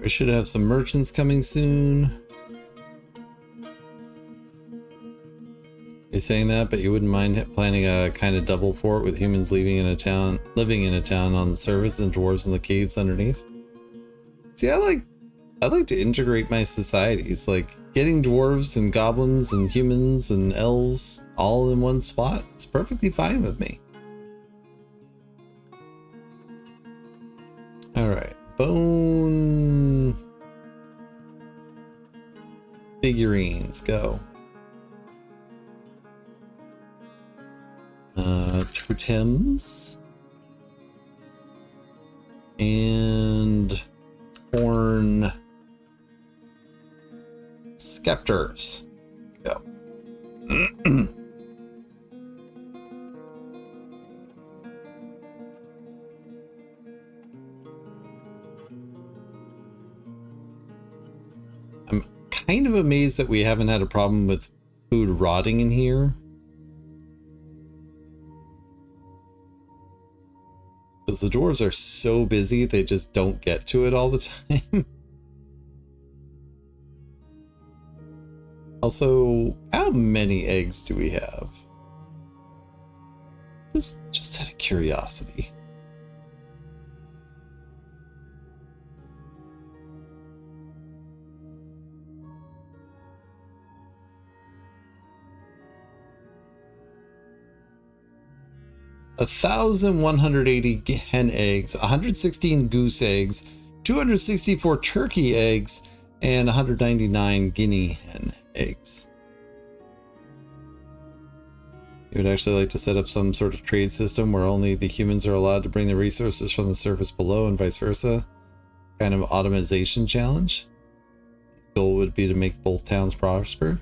we should have some merchants coming soon. You're saying that, but you wouldn't mind planning a kind of double fort with humans living in a town on the surface and dwarves in the caves underneath. See, I like to integrate my societies, like getting dwarves and goblins and humans and elves all in one spot. It's perfectly fine with me. All right, bone figurines, go. Totems and horn scepters, go. I'm kind of amazed that we haven't had a problem with food rotting in here. Because the dwarves are so busy, they just don't get to it all the time. Also, how many eggs do we have? Just out of curiosity. $1,180 hen eggs, 116 goose eggs, 264 turkey eggs, and 199 guinea hen eggs. You would actually like to set up some sort of trade system where only the humans are allowed to bring the resources from the surface below and vice versa? Kind of automation challenge? The goal would be to make both towns prosper.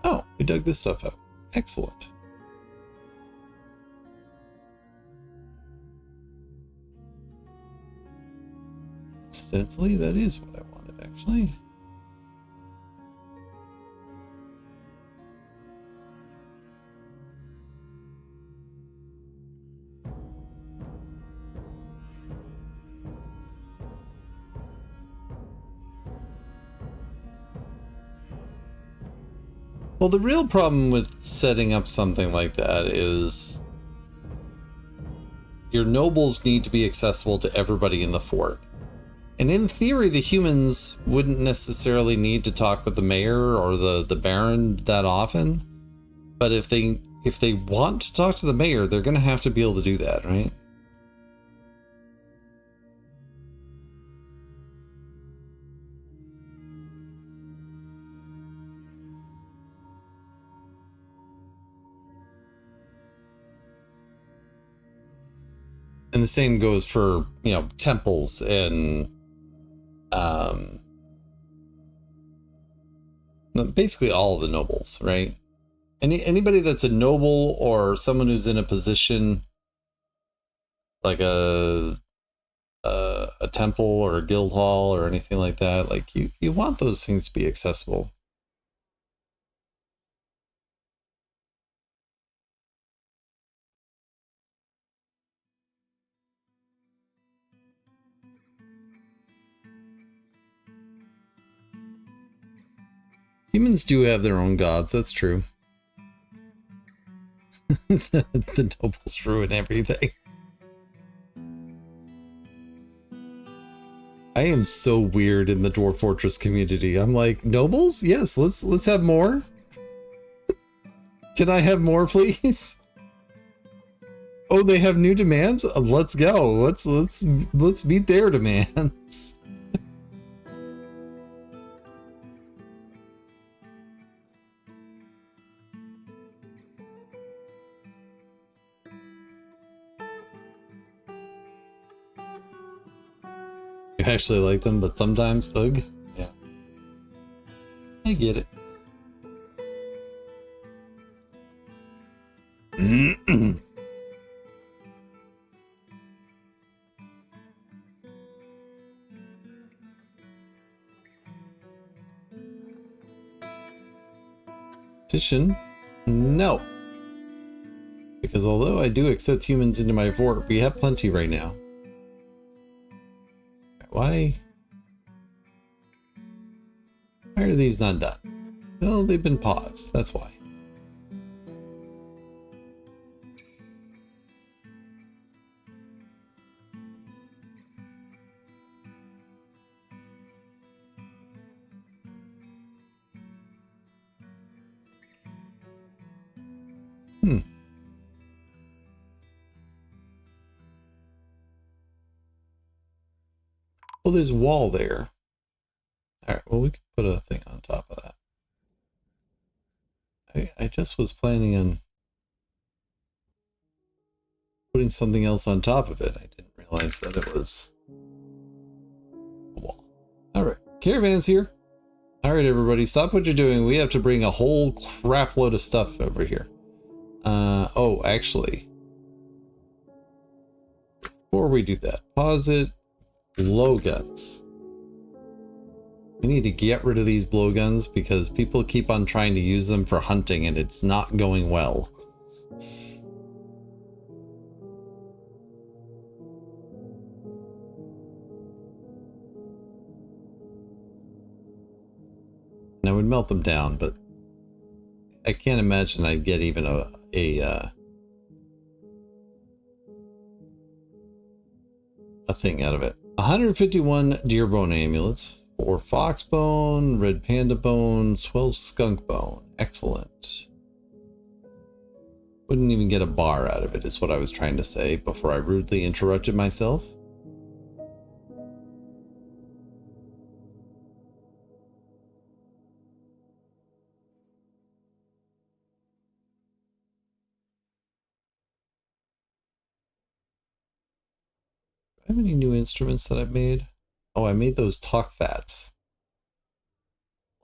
Oh, we dug this stuff up. Excellent. Incidentally, that is what I wanted, actually. Well, the real problem with setting up something like that is your nobles need to be accessible to everybody in the fort. And in theory, the humans wouldn't necessarily need to talk with the mayor or the baron that often. But if they want to talk to the mayor, they're going to have to be able to do that, right? And the same goes for, you know, temples and basically all of the nobles, right? Anybody that's a noble or someone who's in a position like a temple or a guild hall or anything like that, like you want those things to be accessible. Humans do have their own gods, that's true. The nobles ruin everything. I am so weird in the Dwarf Fortress community. I'm like, nobles? Yes, let's have more. Can I have more, please? Oh, they have new demands? Let's go. Let's meet their demands. I actually like them, but sometimes, ugh. Yeah. I get it. Petition? No. Because although I do accept humans into my fort, we have plenty right now. Why are these not done? Well, they've been paused. That's why. Well, there's wall there. All right, well, we could put a thing on top of that. I just was planning on putting something else on top of it. I didn't realize that it was a wall. All right, caravan's here. All right, everybody, stop what you're doing. We have to bring a whole crap load of stuff over here. Oh, actually, before we do that, pause it. Blowguns. We need to get rid of these blowguns because people keep on trying to use them for hunting and it's not going well. And I would melt them down, but I can't imagine I'd get even a thing out of it. 151 deer bone amulets, 4 fox bone, red panda bone, 12 skunk bone. Excellent. Wouldn't even get a bar out of it, is what I was trying to say before I rudely interrupted myself. Do I have any new instruments that I've made? Oh, I made those talk fats.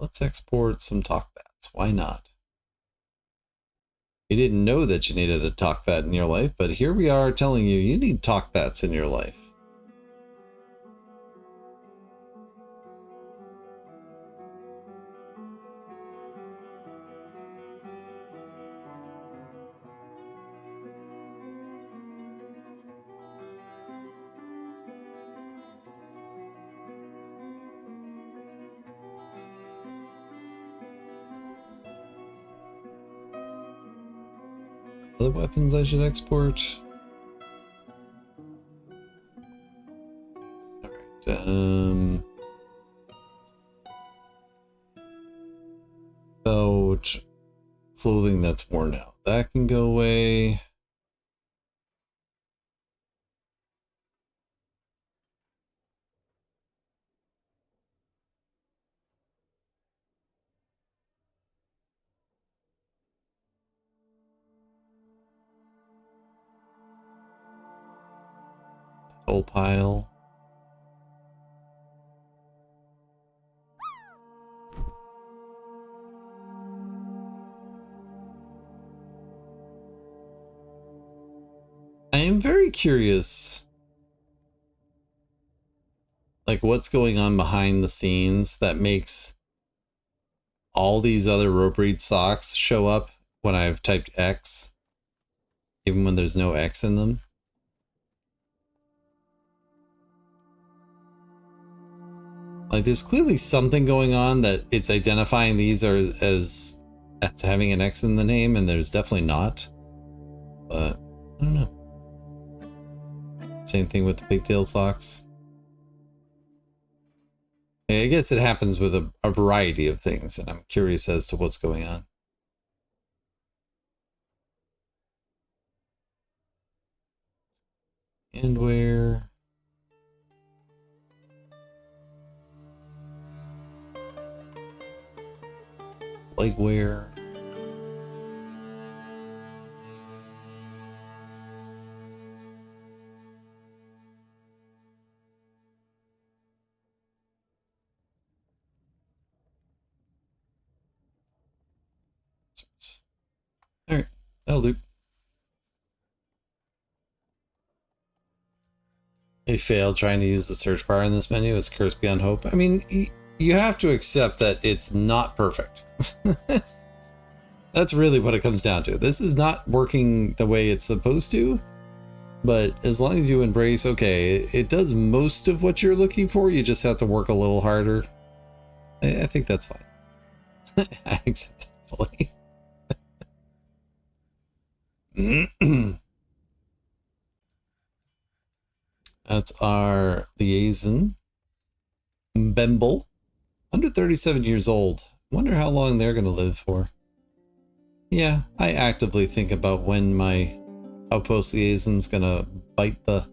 Let's export some talk fats. Why not? You didn't know that you needed a talk fat in your life, but here we are telling you you need talk fats in your life. Other weapons I should export. Alright, about clothing that's worn out. That can go away. Whole pile. I am very curious, like what's going on behind the scenes that makes all these other rope reed socks show up when I've typed X, even when there's no X in them. Like there's clearly something going on that it's identifying these are as having an X in the name, and there's definitely not. But I don't know. Same thing with the pigtail socks. I guess it happens with a variety of things, and I'm curious as to what's going on. Handwear. Legwear. All right, that'll do. They failed trying to use the search bar in this menu. It's cursed beyond hope. I mean, you have to accept that it's not perfect. That's really what it comes down to. This is not working the way it's supposed to, but as long as you embrace, okay, it does most of what you're looking for, you just have to work a little harder. I think that's fine. I accept it fully. That's our liaison. Bemble. 137 years old. Wonder how long they're going to live for. Yeah, I actively think about when my outpost liaison's going to bite the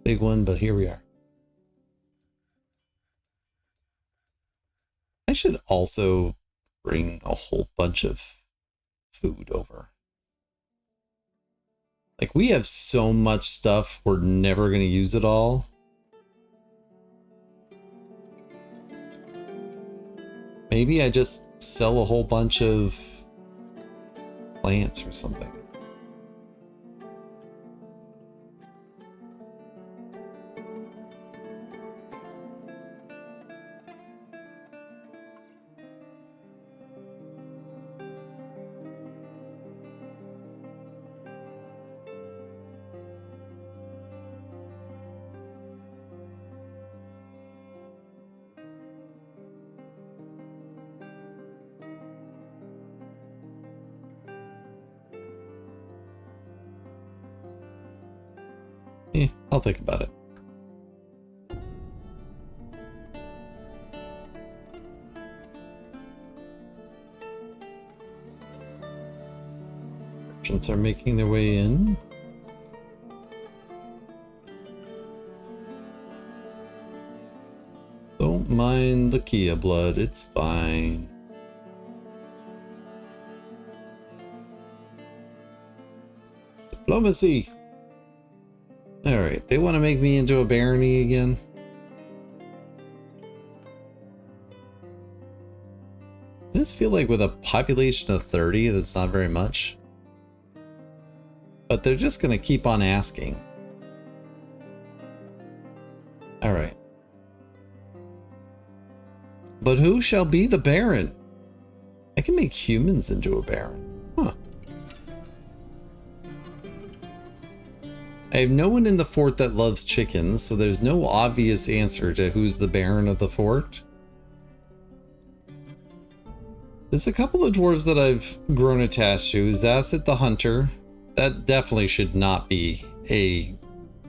big one, but here we are. I should also bring a whole bunch of food over. Like, we have so much stuff, we're never going to use it all. Maybe I just sell a whole bunch of plants or something. Yeah, I'll think about it. Merchants are making their way in. Don't mind the Kia blood, it's fine. Diplomacy! Alright, they want to make me into a barony again. I just feel like with a population of 30, that's not very much. But they're just going to keep on asking. Alright. But who shall be the baron? I can make humans into a baron. Huh. I have no one in the fort that loves chickens, so there's no obvious answer to who's the baron of the fort. There's a couple of dwarves that I've grown attached to. Zasset the hunter. That definitely should not be a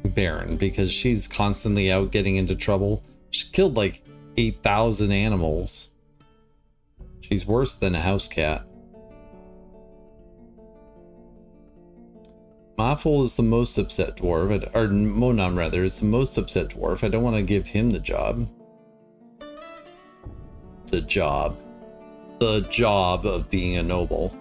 baron because she's constantly out getting into trouble. She killed like 8,000 animals. She's worse than a house cat. Maffel is the most upset dwarf, or Monam rather, is the most upset dwarf. I don't want to give him the job. The job of being a noble.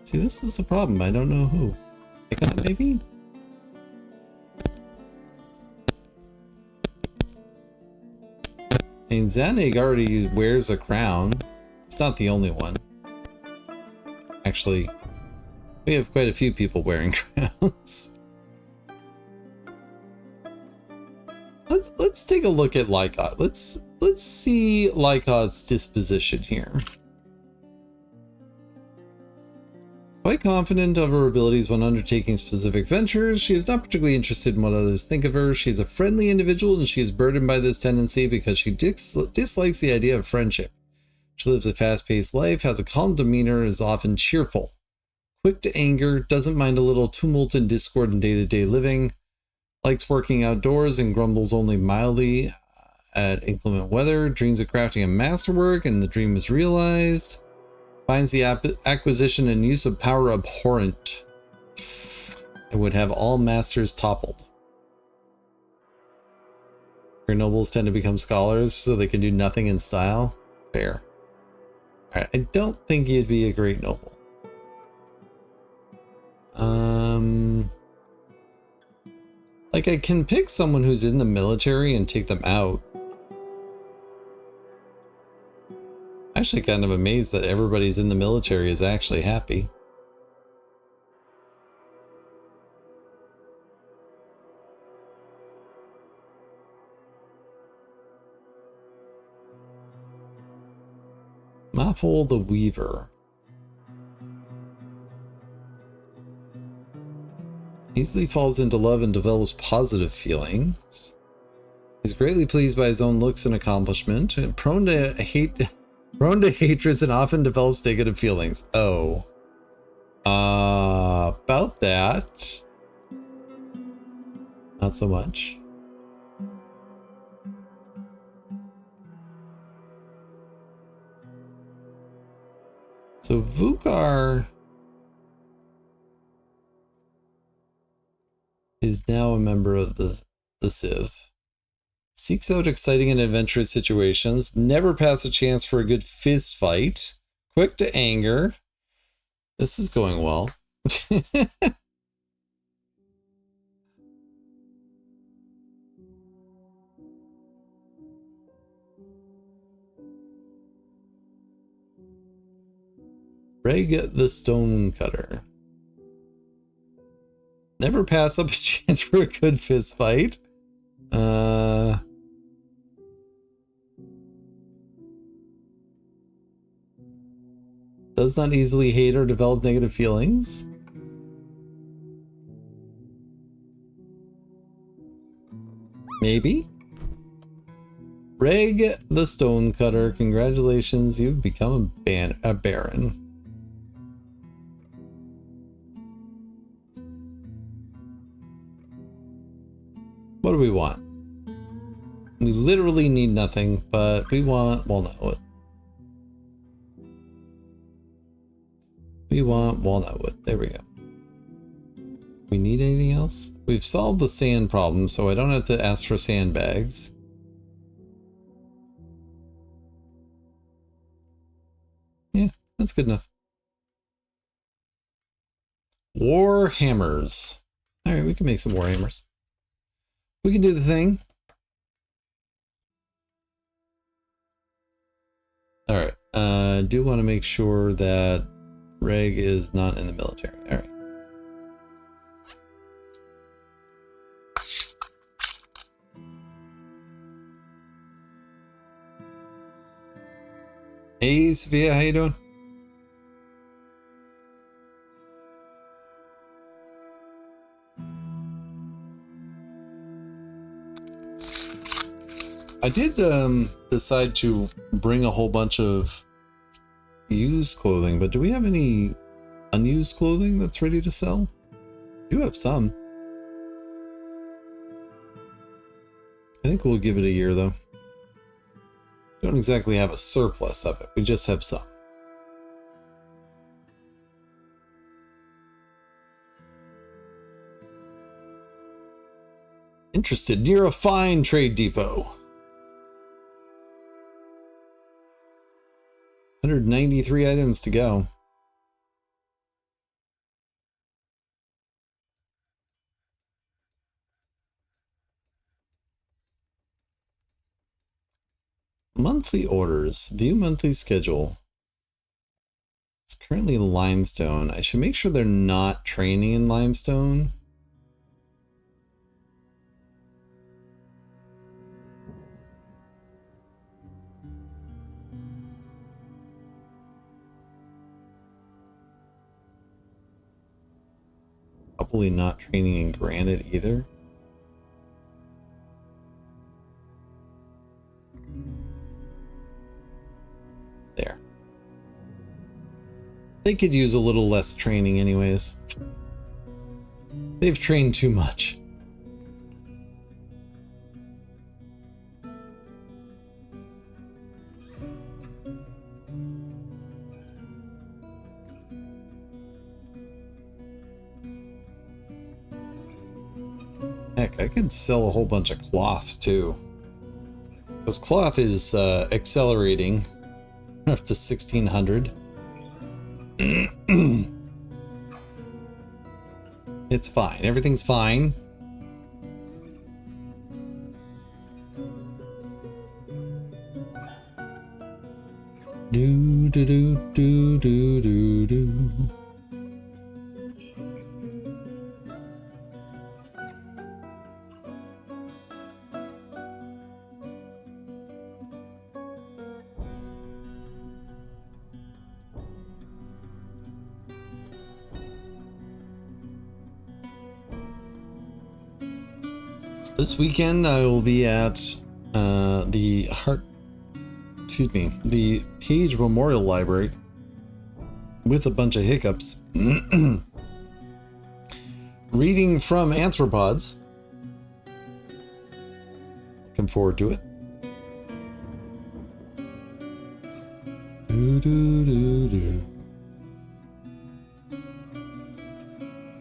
See, this is the problem. I don't know who. Maybe? I mean, Zanig already wears a crown. It's not the only one. Actually, we have quite a few people wearing crowns. Let's take a look at Lycott. Let's see Lycott's disposition here. Quite confident of her abilities when undertaking specific ventures, she is not particularly interested in what others think of her. She is a friendly individual and she is burdened by this tendency because she dislikes the idea of friendship. She lives a fast-paced life, has a calm demeanor, and is often cheerful. Quick to anger, doesn't mind a little tumult and discord in day-to-day living, likes working outdoors and grumbles only mildly at inclement weather, dreams of crafting a masterwork and the dream is realized. Finds the acquisition and use of power abhorrent. And would have all masters toppled. Her nobles tend to become scholars so they can do nothing in style. Fair. Alright, I don't think you'd be a great noble. Like I can pick someone who's in the military and take them out. Actually kind of amazed that everybody's in the military is actually happy. Maffol the Weaver. Easily falls into love and develops positive feelings. He's greatly pleased by his own looks and accomplishment. Prone to hatred and often develops negative feelings. Oh. About that. Not so much. So Vukar is now a member of the Civ. Seeks out exciting and adventurous situations. Never pass a chance for a good fist fight. Quick to anger. This is going well. Reg the Stonecutter. Never pass up a chance for a good fist fight. Does not easily hate or develop negative feelings. Maybe. Reg the Stonecutter, congratulations, you've become a baron. What do we want? We literally need nothing, but we want walnut. We want walnut wood. There we go. We need anything else? We've solved the sand problem, so I don't have to ask for sandbags. Yeah, that's good enough. War hammers. All right, we can make some war hammers. We can do the thing. All right. I do want to make sure that Reg is not in the military. All right. Hey, Sophia, how you doing? I did decide to bring a whole bunch of used clothing, but do we have any unused clothing that's ready to sell? We do have some. I think we'll give it a year though. Don't exactly have a surplus of it, we just have some. Interested near a fine trade depot. 193 items to go. Monthly orders. View monthly schedule. It's currently limestone. I should make sure they're not training in limestone. Probably not training in granite either. There. They could use a little less training anyways. They've trained too much. Heck, I could sell a whole bunch of cloth too. Because cloth is accelerating up to 1600. It's fine. Everything's fine. Do do do do do do do. This weekend I will be at the Page Memorial Library with a bunch of hiccups. Reading from Anthropods. Looking forward to it. Do, do, do, do.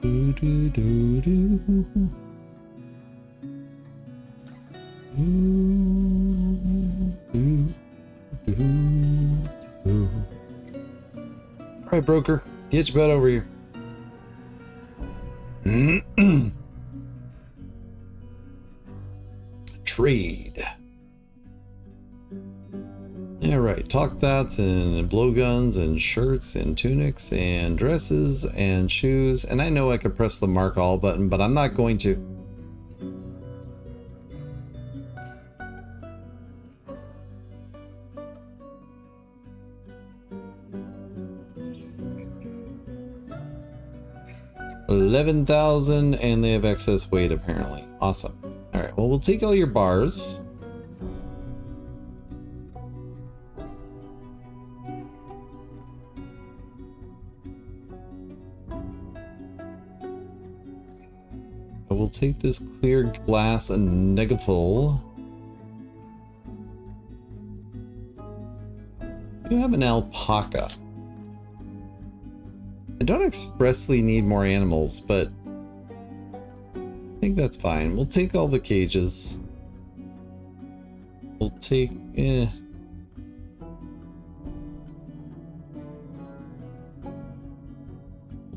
Do, do, do, do. All right, broker, get your butt over here. Trade. All right, talk thats and blowguns and shirts and tunics and dresses and shoes. And I know I could press the mark all button, but I'm not going to. $11,000 and they have excess weight apparently. Awesome. All right, well, we'll take all your bars. I will take this clear glass and negaful. You have an alpaca. I don't expressly need more animals, but I think that's fine. We'll take all the cages. We'll take... We'll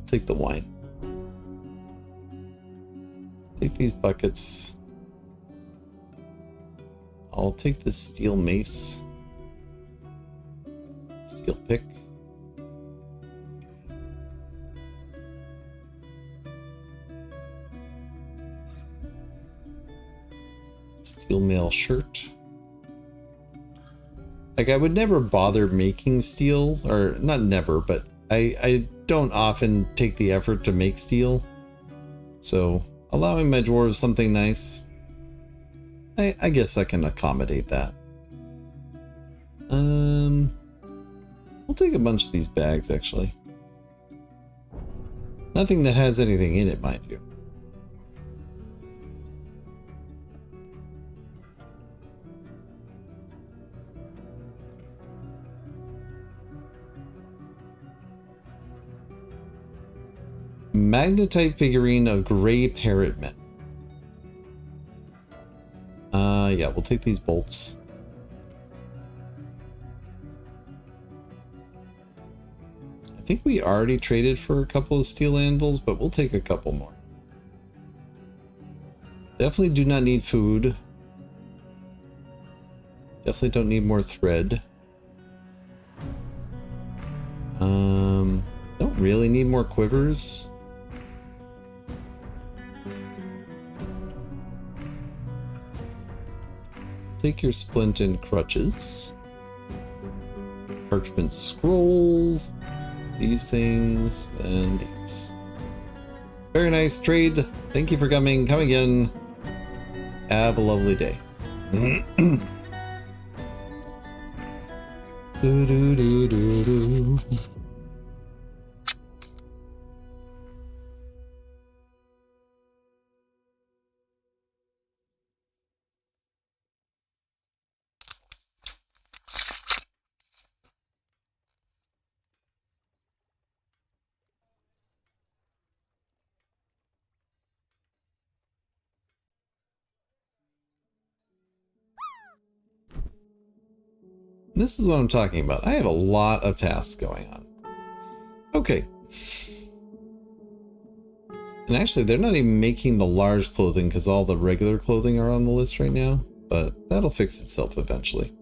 take the wine. Take these buckets. I'll take this steel mace. Steel pick. Steel mail shirt. Like, I would never bother making steel, or not never, but I don't often take the effort to make steel. So allowing my dwarves something nice, I guess I can accommodate that. We'll take a bunch of these bags, actually. Nothing that has anything in it, mind you. Magnetite figurine of gray parrotmen. Yeah, we'll take these bolts. I think we already traded for a couple of steel anvils, but we'll take a couple more. Definitely do not need food. Definitely don't need more thread. Don't really need more quivers. Take your splint and crutches. Parchment scroll. These things and these. Very nice trade. Thank you for coming. Come again. Have a lovely day. Do, do, do, do, do. This is what I'm talking about. I have a lot of tasks going on. Okay. And actually, they're not even making the large clothing because all the regular clothing are on the list right now. But that'll fix itself eventually.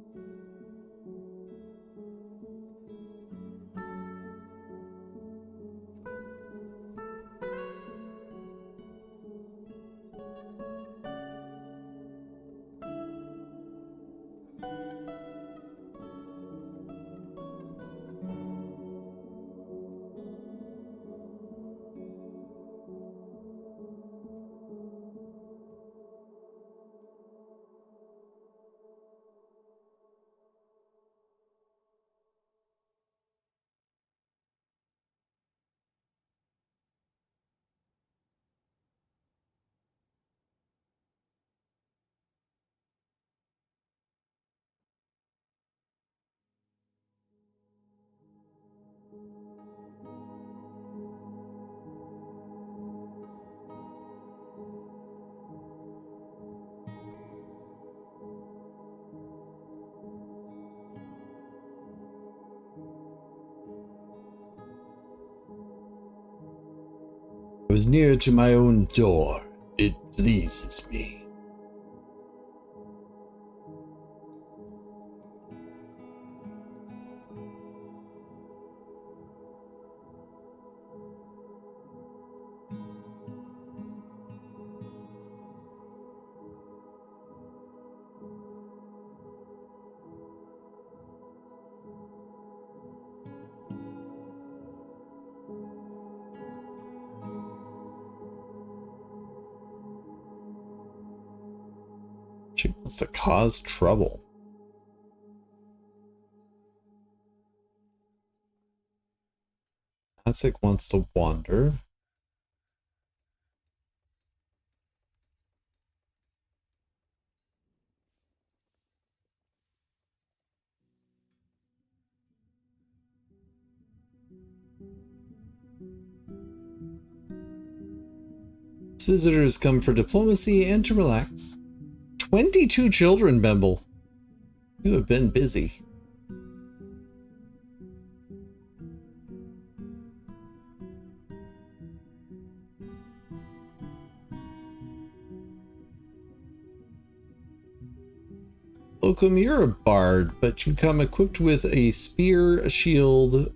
I was near to my own door. It pleases me. She wants to cause trouble. Classic wants to wander. Visitors come for diplomacy and to relax. 22 children, Bemble. You have been busy. Locum, you're a bard, but you come equipped with a spear, a shield,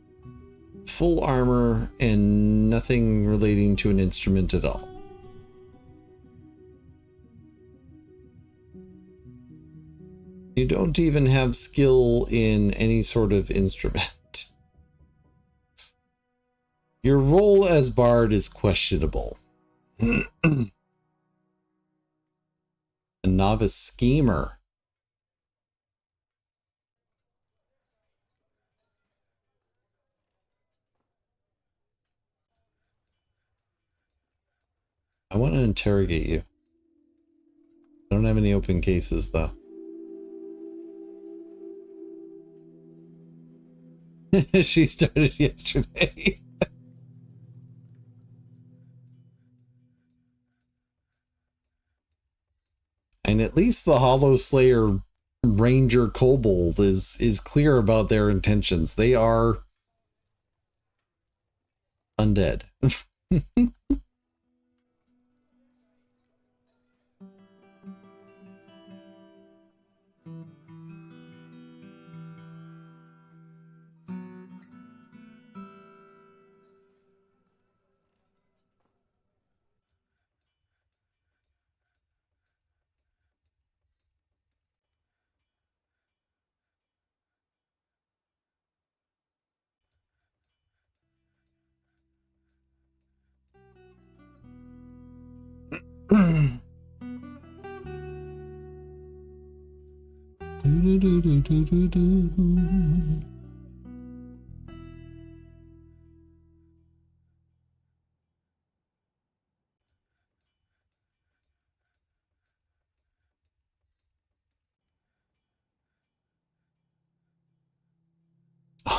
full armor, and nothing relating to an instrument at all. You don't even have skill in any sort of instrument. Your role as bard is questionable. A novice schemer. I want to interrogate you. I don't have any open cases, though. She started yesterday. And at least the Hollow Slayer Ranger Kobold is clear about their intentions. They are undead.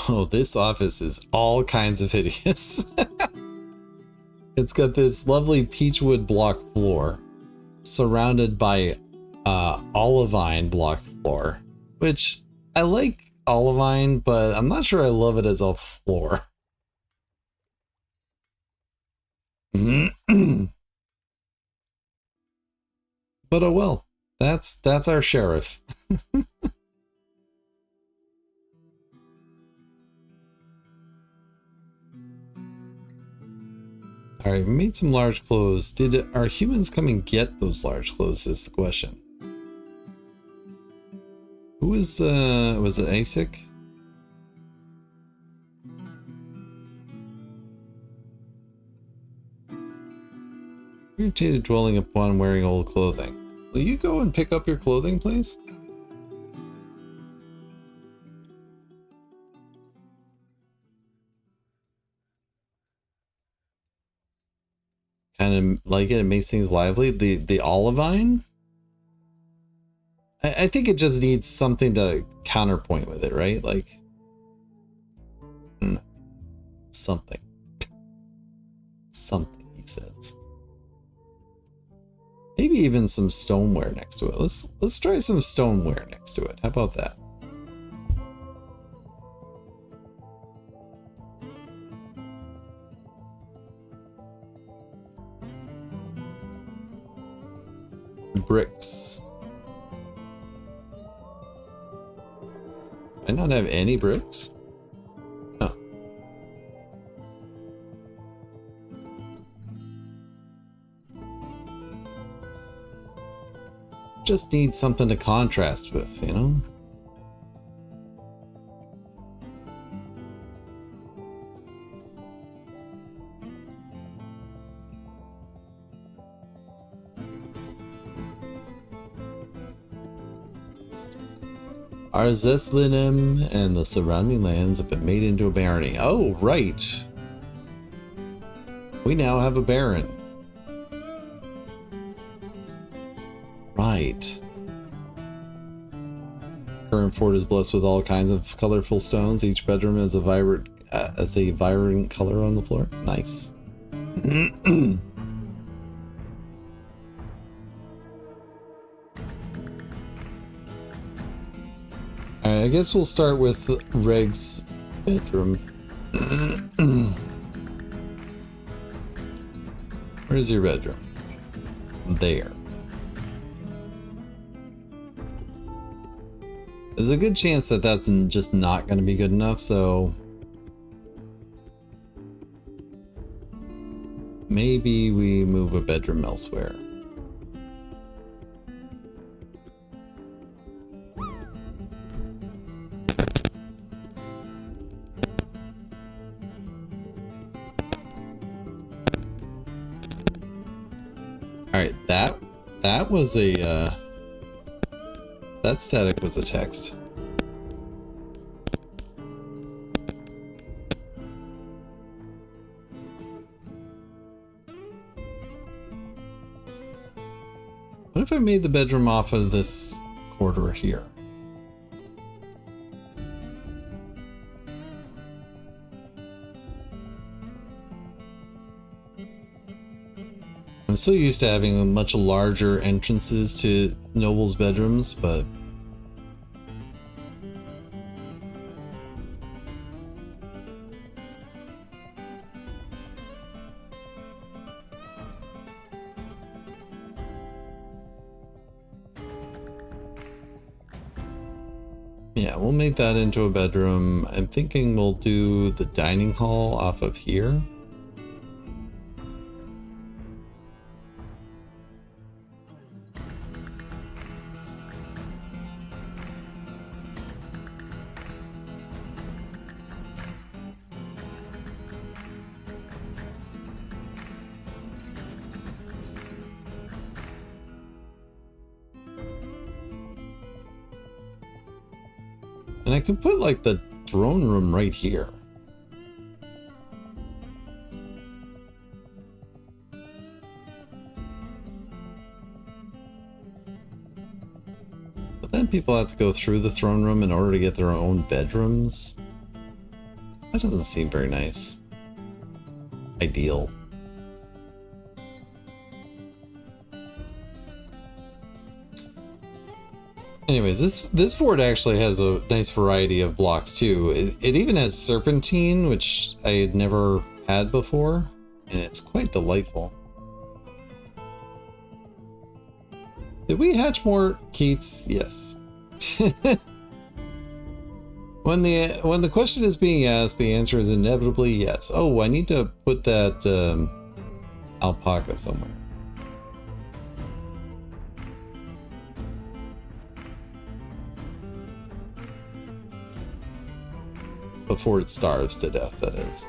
Oh, this office is all kinds of hideous. It's got this lovely peachwood block floor surrounded by olivine block floor, which I like olivine, but I'm not sure I love it as a floor. But oh well, that's our sheriff. All right, we made some large clothes. Did our humans come and get those large clothes is the question. Who was it Isaac? Irritated dwelling upon wearing old clothing. Will you go and pick up your clothing, please? Kind of like it. It makes things lively. The olivine? I think it just needs something to counterpoint with it, right? Like something. Something, he says. Maybe even some stoneware next to it. Let's try some stoneware next to it. How about that? Bricks. I not have any bricks? Oh. Just need something to contrast with, you know? Arzeslinum and the surrounding lands have been made into a barony. Oh, right. We now have a baron. Right. Current fort is blessed with all kinds of colorful stones. Each bedroom is a vibrant color on the floor. Nice. Alright, I guess we'll start with Reg's bedroom. Where's your bedroom? There. There's a good chance that that's just not going to be good enough, so maybe we move a bedroom elsewhere. Alright, that was a that static was a text. What if I made the bedroom off of this corridor here? I'm so used to having much larger entrances to nobles' bedrooms, but yeah, we'll make that into a bedroom. I'm thinking we'll do the dining hall off of here. And I can put like the throne room right here. But then people have to go through the throne room in order to get their own bedrooms. That doesn't seem very nice. Ideal. Anyways, this fort actually has a nice variety of blocks too. It even has serpentine, which I had never had before, and it's quite delightful. Did we hatch more Keats? Yes. When the question is being asked, the answer is inevitably yes. Oh, I need to put that alpaca somewhere. Before it starves to death, that is.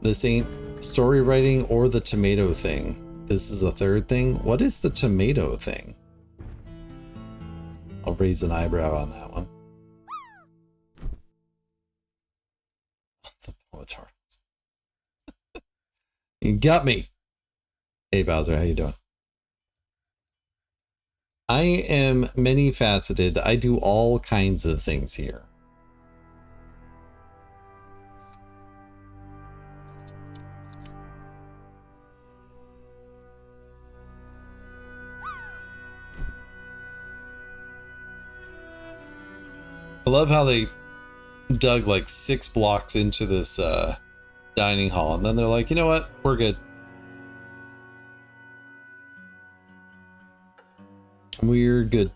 This ain't story writing or the tomato thing. This is a third thing. What is the tomato thing? I'll raise an eyebrow on that one. The Poetar. You got me. Hey Bowser, how you doing? I am many faceted. I do all kinds of things here. I love how they dug like 6 blocks into this dining hall, and then they're like, you know what, we're good. We're good.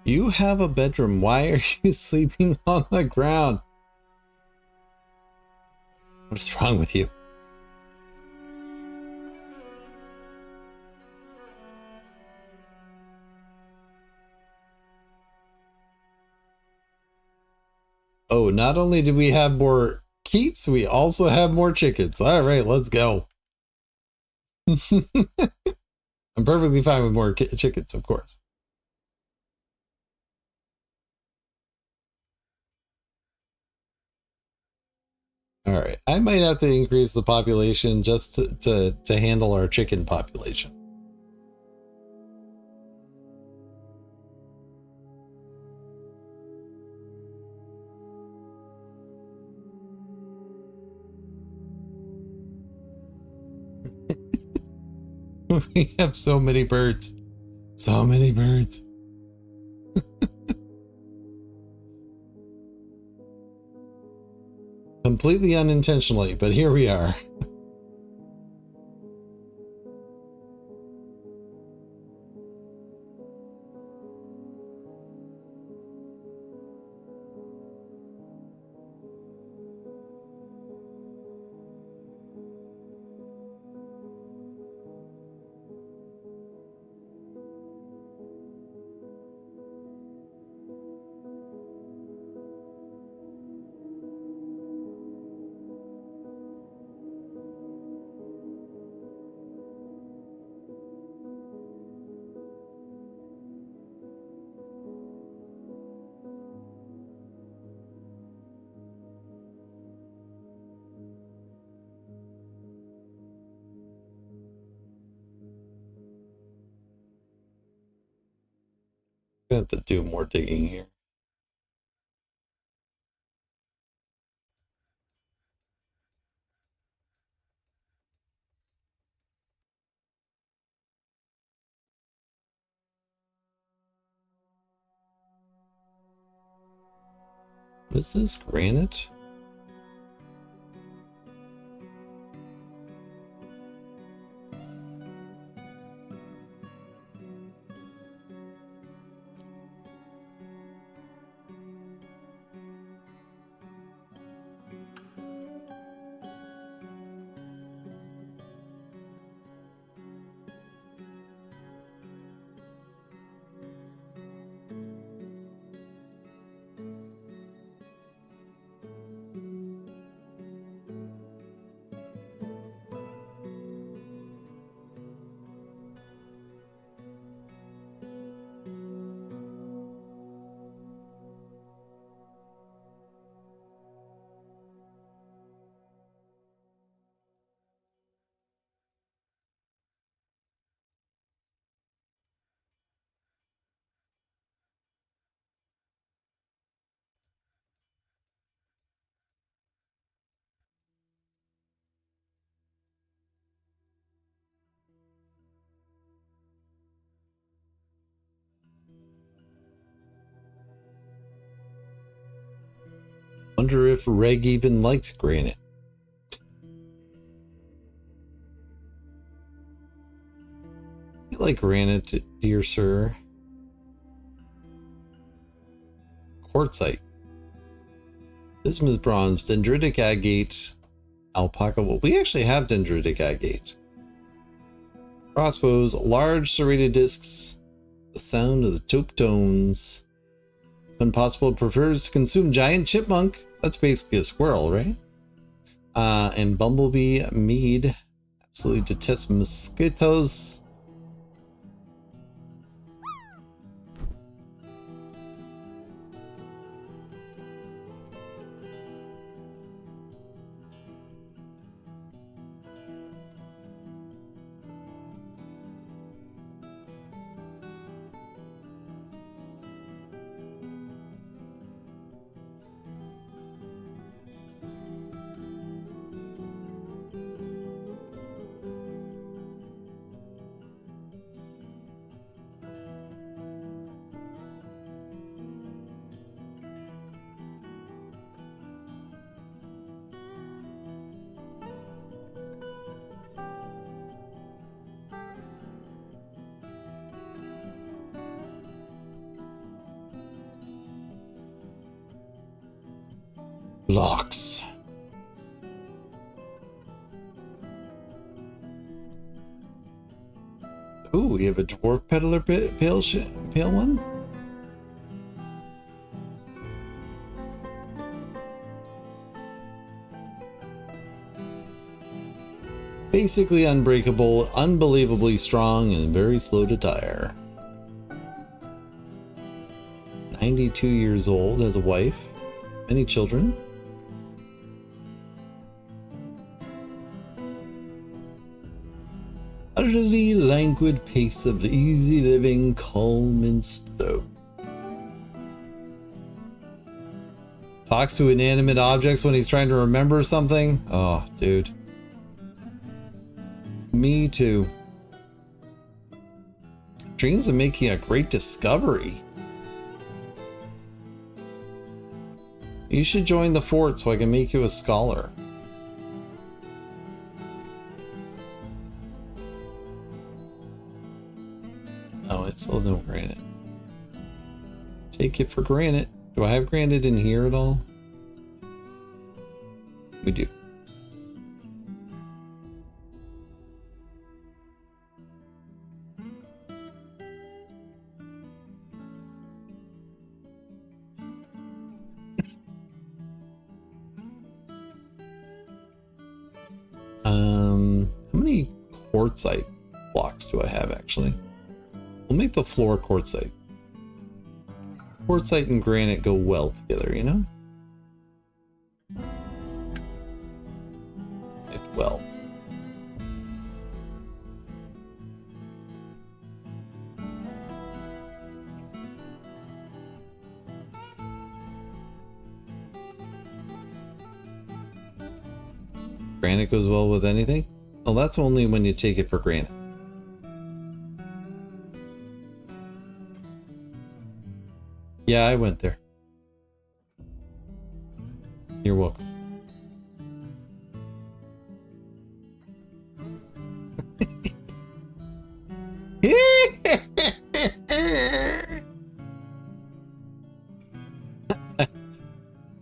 You have a bedroom. Why are you sleeping on the ground? What is wrong with you? Oh, not only do we have more Keats, we also have more chickens. All right, let's go. I'm perfectly fine with more chickens, of course. All right, I might have to increase the population just to handle our chicken population. We have so many birds. So many birds. Completely unintentionally, but here we are. I have to do more digging here. What is this? Granite? Wonder if Reg even likes granite. You like granite, dear sir? Quartzite. Bismuth bronze, dendritic agate, alpaca. Well, we actually have dendritic agate. Crossbows, large serrated discs, the sound of the taupe tones. When possible, prefers to consume giant chipmunk. That's basically a squirrel, right? And bumblebee mead. Absolutely detests mosquitoes. Locks. Ooh, we have a dwarf peddler pale one. Basically unbreakable, unbelievably strong, and very slow to tire. 92 years old, has a wife, many children. Utterly languid pace of easy living, calm and slow. Talks to inanimate objects when he's trying to remember something. Oh, dude. Me too. Dreams of making a great discovery. You should join the fort so I can make you a scholar. Oh, it's still no granite. Take it for granted. Do I have granite in here at all? We do. How many quartzite blocks do I have actually? We'll make the floor quartzite. Quartzite and granite go well together, you know? Well. Granite goes well with anything? Well, that's only when you take it for granted. Yeah, I went there. You're welcome.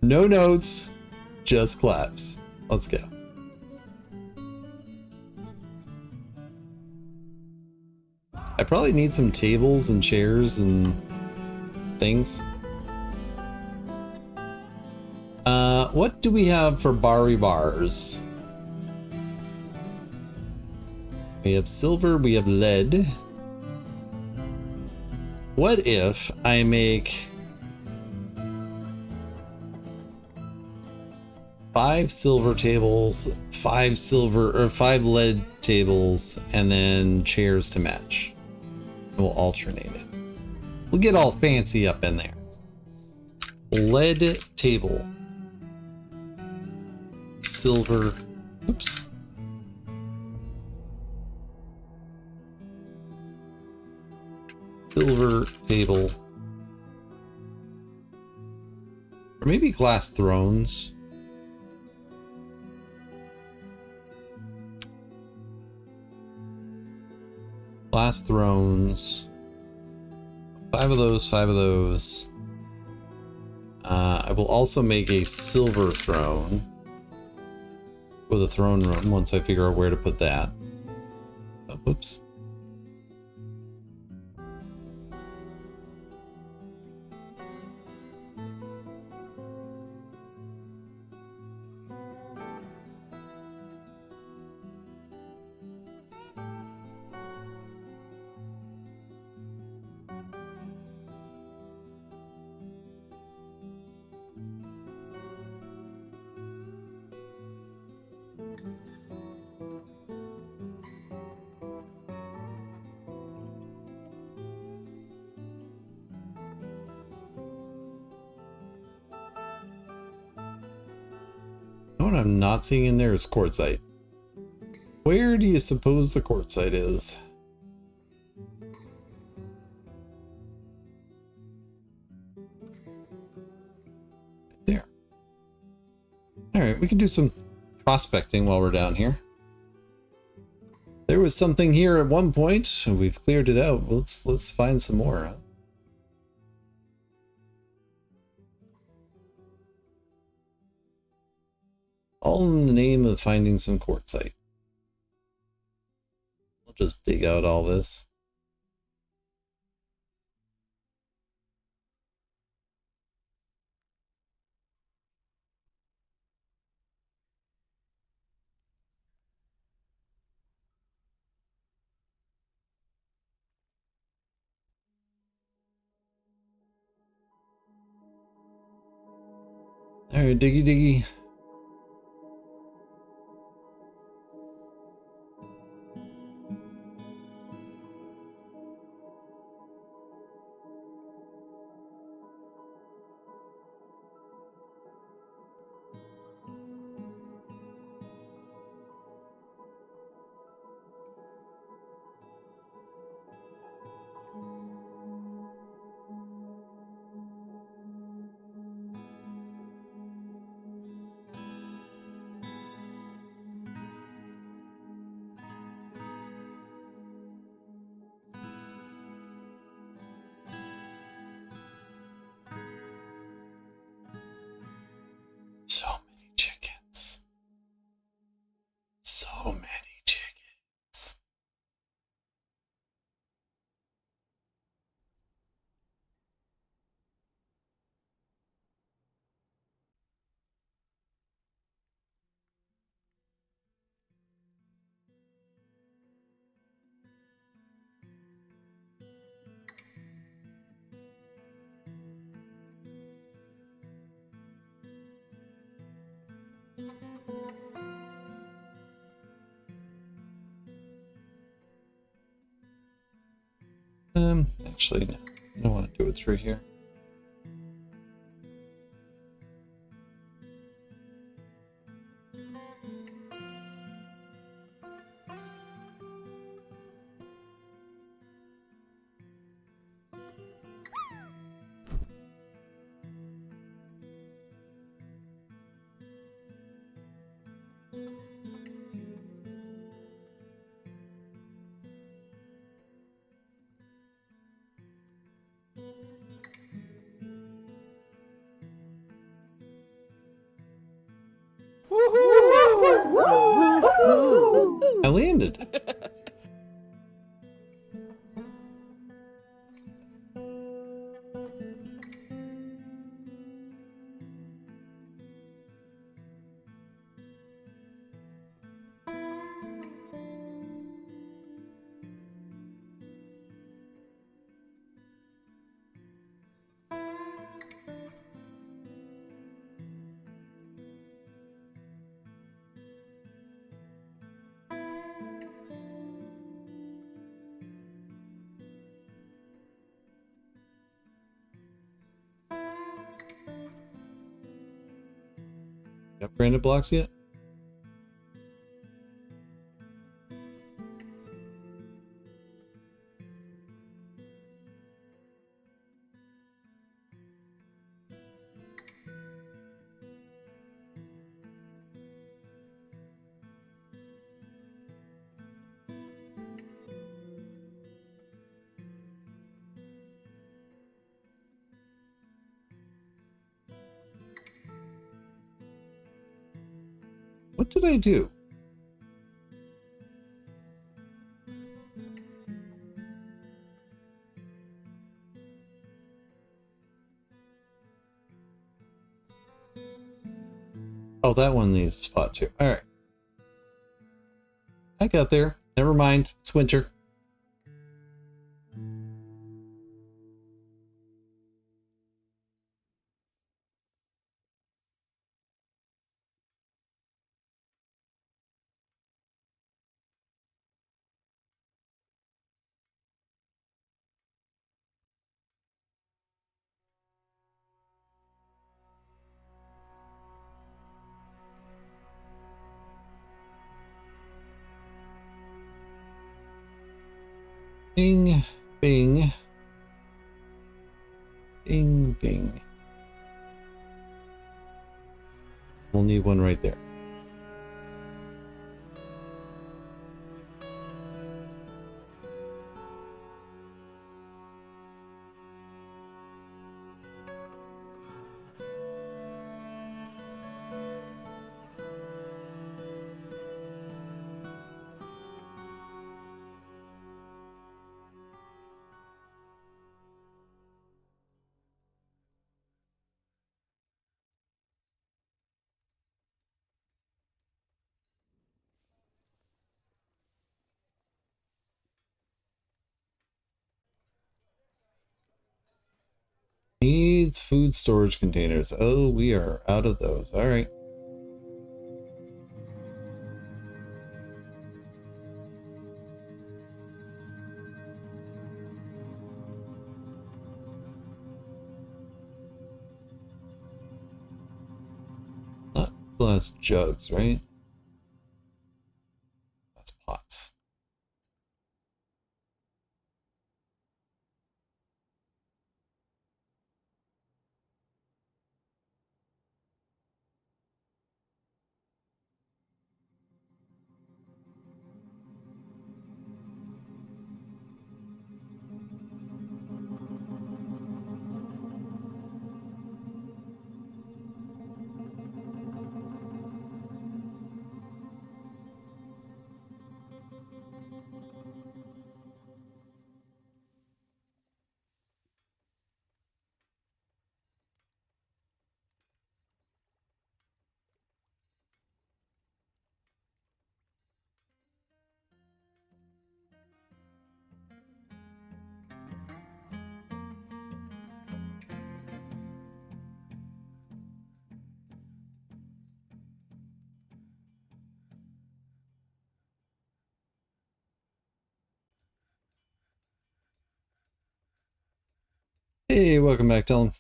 No notes, just claps. Let's go. I probably need some tables and chairs and things. What do we have for Bari bars? We have silver, we have lead. What if I make 5 silver tables, 5 lead tables, and then chairs to match? We'll alternate it. We'll get all fancy up in there. Lead table. Silver. Oops. Silver table. Or maybe glass thrones. Glass thrones. 5 of those, 5 of those. I will also make a silver throne with a throne room once I figure out where to put that. Oh, whoops. What I'm not seeing in there is quartzite. Where do you suppose the quartzite is? There. All right, we can do some prospecting while we're down here. There was something here at one point, and we've cleared it out. Let's find some more. Huh? All in the name of finding some quartzite. We'll just dig out all this. All right, diggy diggy. So many chickens. So many chickens. Actually, no. I don't want to do it through here. I landed. Got branded blocks yet? What did I do? Oh, that one needs a spot too. All right. I got there. Never mind. It's winter. Bing, bing, bing, bing. We'll need one right there. Needs food storage containers. Oh, we are out of those. All right. Not glass jugs, right? That's pots. Hey, welcome back, Dylan.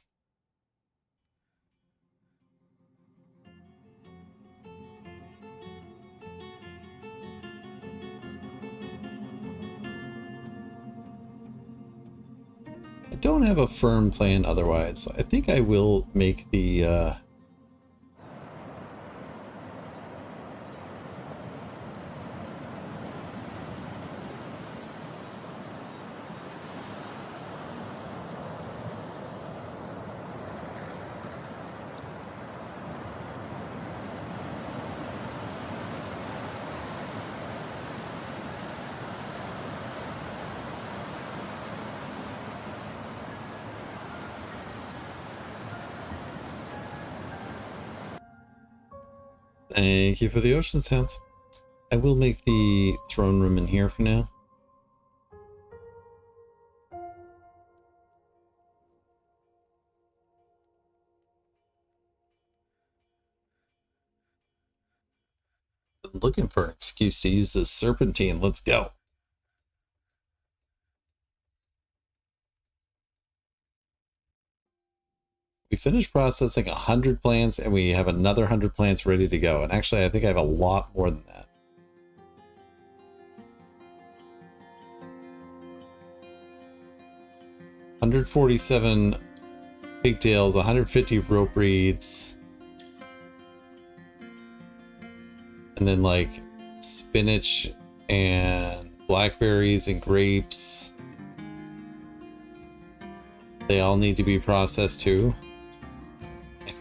I don't have a firm plan otherwise, so I think I will make the thank you for the ocean sounds. I will make the throne room in here for now. I'm looking for an excuse to use this serpentine. Let's go. We finished processing 100 plants and we have another 100 plants ready to go. And actually, I think I have a lot more than that. $147 pigtails, 150 rope reeds. And then like spinach and blackberries and grapes. They all need to be processed too.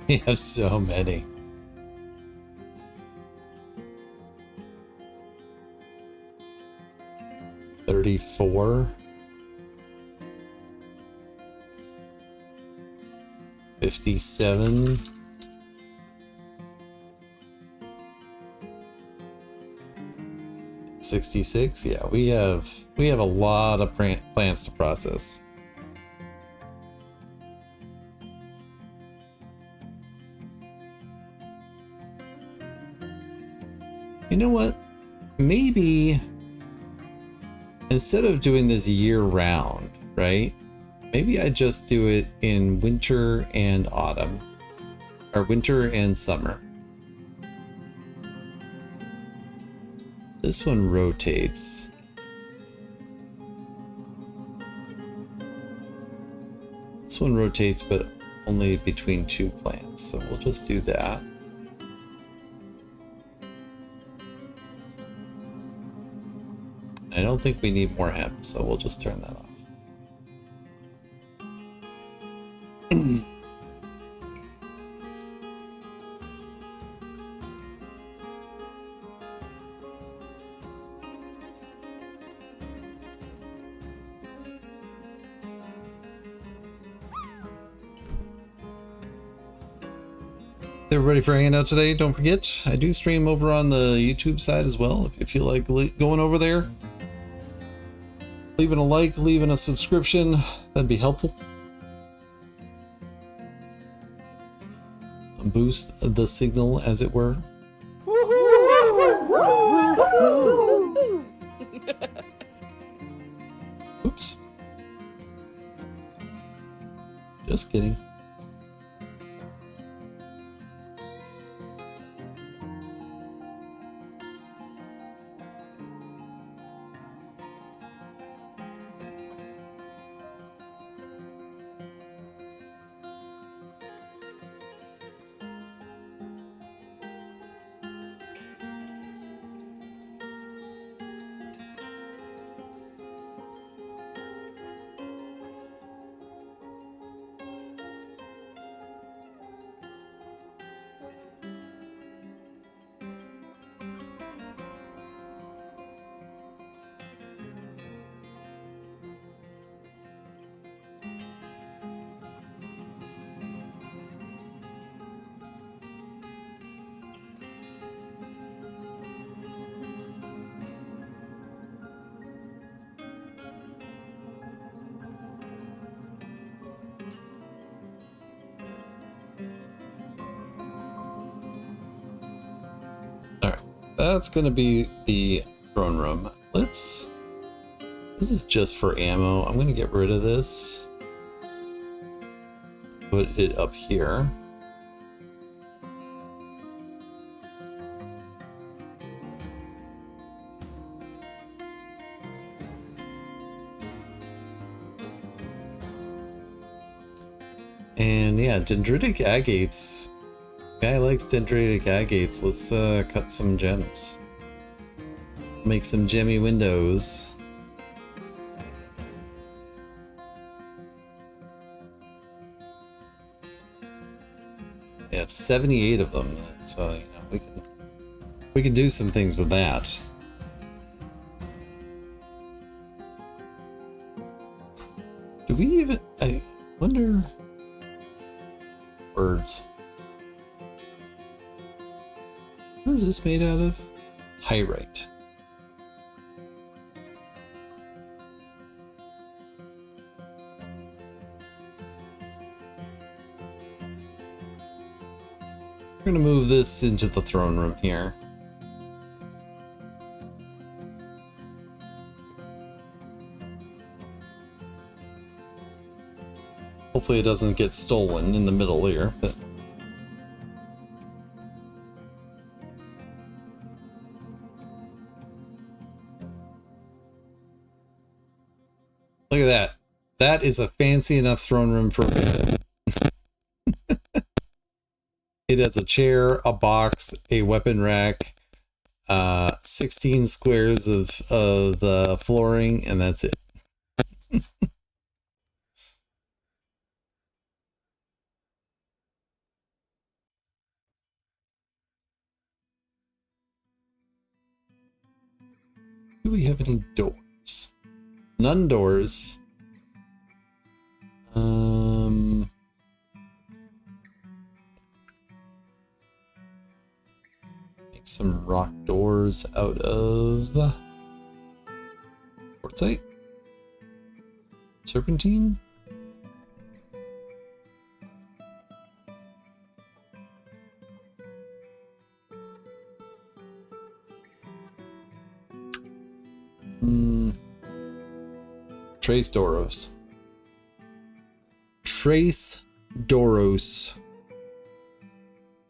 We have so many. $34. 57. $66. Yeah, we have a lot of plants to process. You know what? Maybe instead of doing this year round, right? Maybe I just do it in winter and autumn, or winter and summer. This one rotates. This one rotates, but only between 2 plants. So we'll just do that. I don't think we need more hemp, so we'll just turn that off. Everybody for hanging out today. Don't forget, I do stream over on the YouTube side as well. If you feel like going over there, leaving a like, leaving a subscription, that'd be helpful. boost the signal, as it were. Oops. Just kidding. That's gonna be the throne room. This is just for ammo. I'm gonna get rid of this. Put it up here. And yeah, dendritic agates. Guy likes dendritic agates. Let's cut some gems. Make some gemmy windows. We have 78 of them, so you know we can do some things with that. Do we even? I wonder. Words. What is this made out of? Pyrite. We're gonna move this into the throne room here. Hopefully it doesn't get stolen in the middle here, but look at that. That is a fancy enough throne room for me. It has a chair, a box, a weapon rack, 16 squares of flooring, and that's it. Do we have any doors? None doors. Make some rock doors out of quartzite, serpentine. Trace Doros. Trace Doros.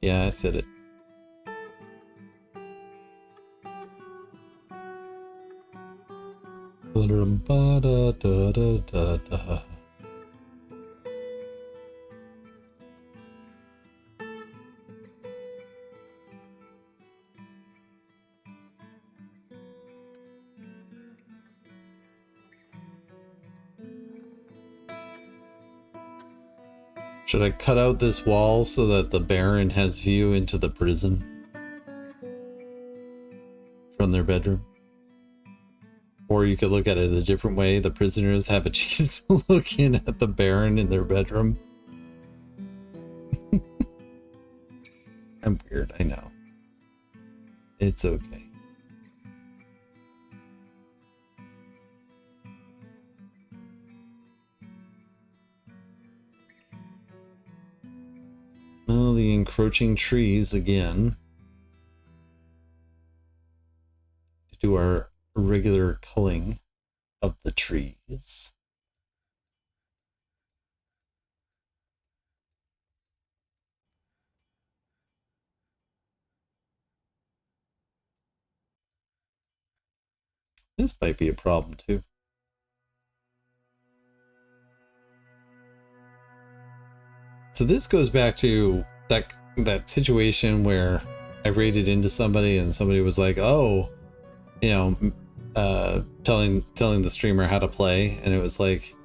Yeah, I said it. Should I cut out this wall so that the Baron has view into the prison from their bedroom? Or you could look at it a different way. The prisoners have a chance to look in at the Baron in their bedroom. I'm weird, I know. It's okay. Well, the encroaching trees again. To do our regular culling of the trees. This might be a problem too. So this goes back to that situation where I raided into somebody and somebody was like, "Oh, you know, telling the streamer how to play," and it was like,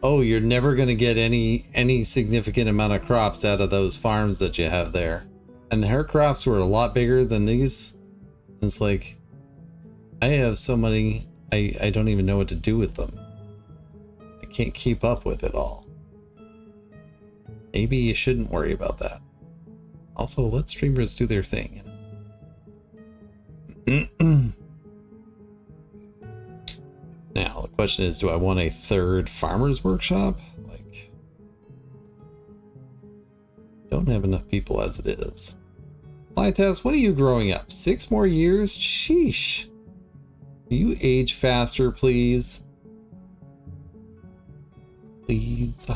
"Oh, you're never going to get any significant amount of crops out of those farms that you have there," and her crops were a lot bigger than these. And it's like, I have so many, I don't even know what to do with them. I can't keep up with it all. Maybe you shouldn't worry about that. Also, let streamers do their thing. Now, the question is, do I want a third farmer's workshop? Like, don't have enough people as it is. Flytest, when are you growing up? 6 more years? Sheesh. Will you age faster, please? Please.